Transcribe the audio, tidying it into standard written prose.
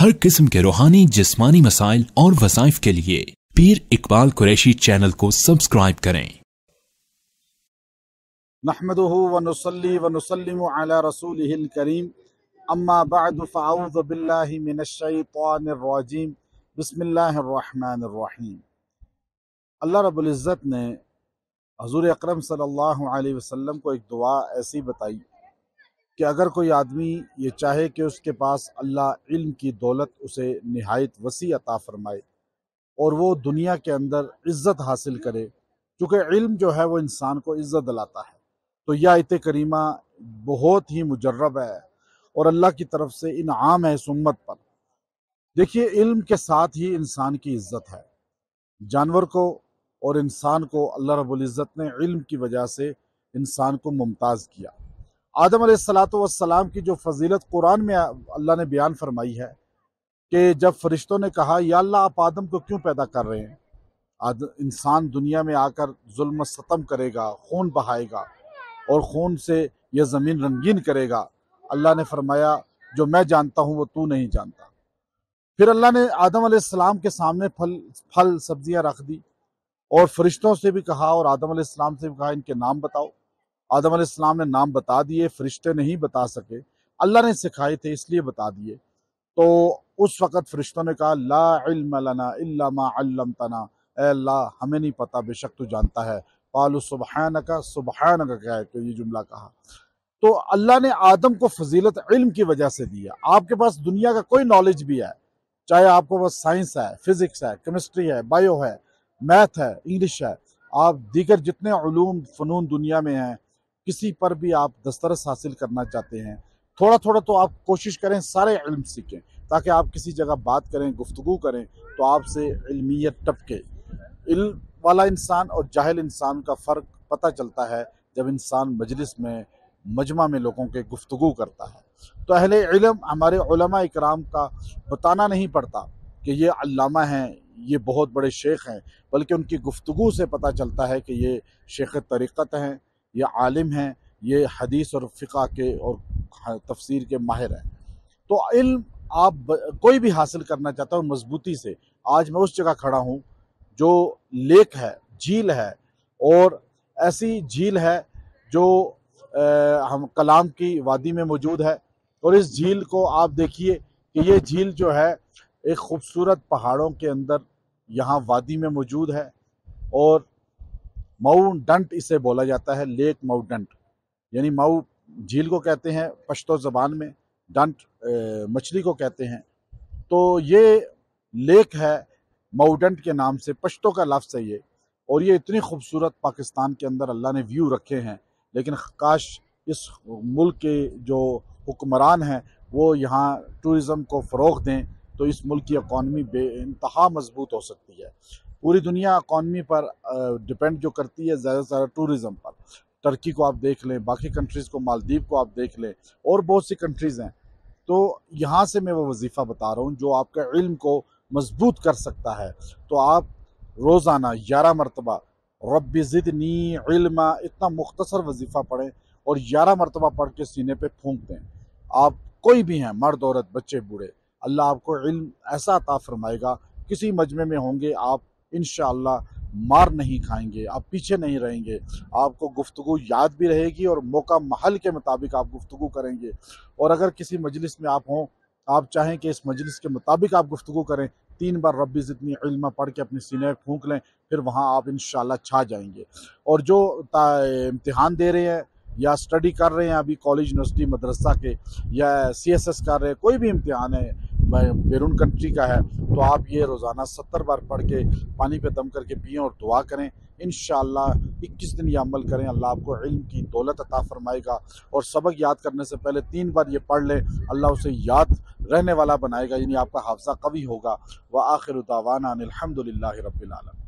हर किस्म के रूहानी जिस्मानी मसाइल और वज़ाइफ के लिए पीर इकबाल कुरैशी चैनल को सब्सक्राइब करें। नहमदुहु व नुसल्ली व नुसल्लिमु अला रसूलिहिल करीम, अम्मा बअद फ़अऊज़ु बिल्लाहि मिनश शैतानिर रजीम, बिस्मिल्लाहिर रहमानिर रहीम। अल्लाह रब्बुल इज़्ज़त ने हज़ूर अकरम सल्लल्लाहु अलैहि वसल्लम को एक दुआ ऐसी बताई कि अगर कोई आदमी ये चाहे कि उसके पास अल्लाह इल्म की दौलत उसे निहायत वसी अता फरमाए और वो दुनिया के अंदर इज़्ज़त हासिल करे, क्योंकि इल्म जो है वो इंसान को इज़्ज़त दिलाता है, तो यह आयत करीमा बहुत ही मुजर्रब है और अल्लाह की तरफ से इनाम है इस उम्मत पर। देखिए, इल्म के साथ ही इंसान की इज़्ज़त है। जानवर को और इंसान को अल्लाह रब्बुल इज़्ज़त ने इल्म की वजह से इंसान को मुमताज़ किया। आदम अलैहिस्सलातु वस्सलाम की जो फजीलत कुरान में अल्लाह ने बयान फरमाई है कि जब फरिश्तों ने कहा, या अल्लाह आप आदम को क्यों पैदा कर रहे हैं? इंसान दुनिया में आकर जुल्म सतम करेगा, खून बहाएगा और खून से यह ज़मीन रंगीन करेगा। अल्लाह ने फरमाया, जो मैं जानता हूँ वो तू नहीं जानता। फिर अल्लाह ने आदम अलैहिस्सलाम के सामने फल सब्जियाँ रख दी और फरिश्तों से भी कहा और आदम अलैहिस्सलाम से भी कहा, इनके नाम बताओ। आदम अलैहिस्सलाम ने नाम बता दिए, फरिश्ते नहीं बता सके, अल्लाह ने सिखाए थे इसलिए बता दिए। तो उस वक़्त फरिश्तों ने कहा, ला इल्म लना इल्ला मा अल्लमतना, ऐ अल्लाह हमें नहीं पता, बेशक तू जानता है। क़ालू सुब्हानका, सुब्हानका कह के ये जुमला कहा। तो अल्लाह ने आदम को फजीलत इल्म की वजह से दिया। आपके पास दुनिया का कोई नॉलेज भी है, चाहे आपको बस साइंस है, फिजिक्स है, केमिस्ट्री है, बायो है, मैथ है, इंग्लिश है, आप दीगर जितने उलूम फ़नून दुनिया में हैं, किसी पर भी आप दस्तरस हासिल करना चाहते हैं, थोड़ा थोड़ा तो आप कोशिश करें सारे इल्म सीखें, ताकि आप किसी जगह बात करें, गुफ्तगू करें तो आपसे इल्मियत टपके। इल्म वाला इंसान और जाहिल इंसान का फ़र्क पता चलता है जब इंसान मजलिस में, मजमा में लोगों के गुफ्तगू करता है। तो अहले इल्म हमारे उलमा इकराम का बताना नहीं पड़ता कि ये अल्लामा हैं, ये बहुत बड़े शेख हैं, बल्कि उनकी गुफ्तगू से पता चलता है कि ये शेख तरीक़त हैं, ये आलिम हैं, ये हदीस और फ़िक़्ह के और तफसीर के माहिर हैं। तो इल्म आप कोई भी हासिल करना चाहता हो मजबूती से। आज मैं उस जगह खड़ा हूँ जो लेक है, झील है, और ऐसी झील है जो हम कलाम की वादी में मौजूद है। और इस झील को आप देखिए कि ये झील जो है एक खूबसूरत पहाड़ों के अंदर यहाँ वादी में मौजूद है, और मऊ डंट इसे बोला जाता है, लेक मऊ डंट, यानी मऊ झील को कहते हैं पश्तो ज़बान में, डंट मछली को कहते हैं। तो ये लेक है मऊ डंट के नाम से, पश्तो का लफ्ज़ है ये। और ये इतनी खूबसूरत पाकिस्तान के अंदर अल्लाह ने व्यू रखे हैं, लेकिन काश इस मुल्क के जो हुक्मरान हैं वो यहाँ टूरिज़म को फ़रोग़ दें, तो इस मुल्क की इकॉनमी बेइंतहा मजबूत हो सकती है। पूरी दुनिया इकॉनमी पर डिपेंड जो करती है ज़्यादा से ज़्यादा टूरिज़म पर। टर्की को आप देख लें, बाकी कंट्रीज़ को, मालदीव को आप देख लें, और बहुत सी कंट्रीज़ हैं। तो यहाँ से मैं वो वजीफ़ा बता रहा हूँ जो आपका इल्म को मजबूत कर सकता है। तो आप रोज़ाना 11 मरतबा रब्बि ज़िदनी इल्मा, इतना मुख्तसर वजीफ़ा पढ़ें और 11 मरतबा पढ़ के सीने पे फूंक दें। आप कोई भी हैं, मर्द औरत बच्चे बूढ़े, अल्लाह आपको इल्म ऐसा अता फरमाएगा, किसी मजमे में होंगे आप इंशाअल्लाह मार नहीं खाएंगे, आप पीछे नहीं रहेंगे, आपको गुफ्तगू याद भी रहेगी और मौका महल के मुताबिक आप गुफ्तगू करेंगे। और अगर किसी मजलिस में आप हों, आप चाहें कि इस मजलिस के मुताबिक आप गुफ्तगू करें, 3 बार रब्बी ज़िदनी इल्मा पढ़ के अपने सीने में फूंक लें, फिर वहाँ आप इंशाअल्लाह छा जाएंगे। और जो इम्तिहान दे रहे हैं या स्टडी कर रहे हैं अभी कॉलेज, यूनिवर्सिटी, मदरसा के, या CSS कर रहे हैं, कोई भी इम्तिहान है, बैरून कंट्री का है, तो आप ये रोज़ाना 70 बार पढ़ के पानी पे दम करके पिएँ और दुआ करें। इंशाअल्लाह 21 दिन ये अमल करें, अल्लाह आपको इल्म की दौलत अता फरमाएगा। और सबक याद करने से पहले 3 बार ये पढ़ लें, अल्लाह उसे याद रहने वाला बनाएगा, यानी आपका हाफ़ज़ा कवी होगा। व आखिरु दावाना अनिल हम्दुलिल्लाहि रब्बिल आलमीन।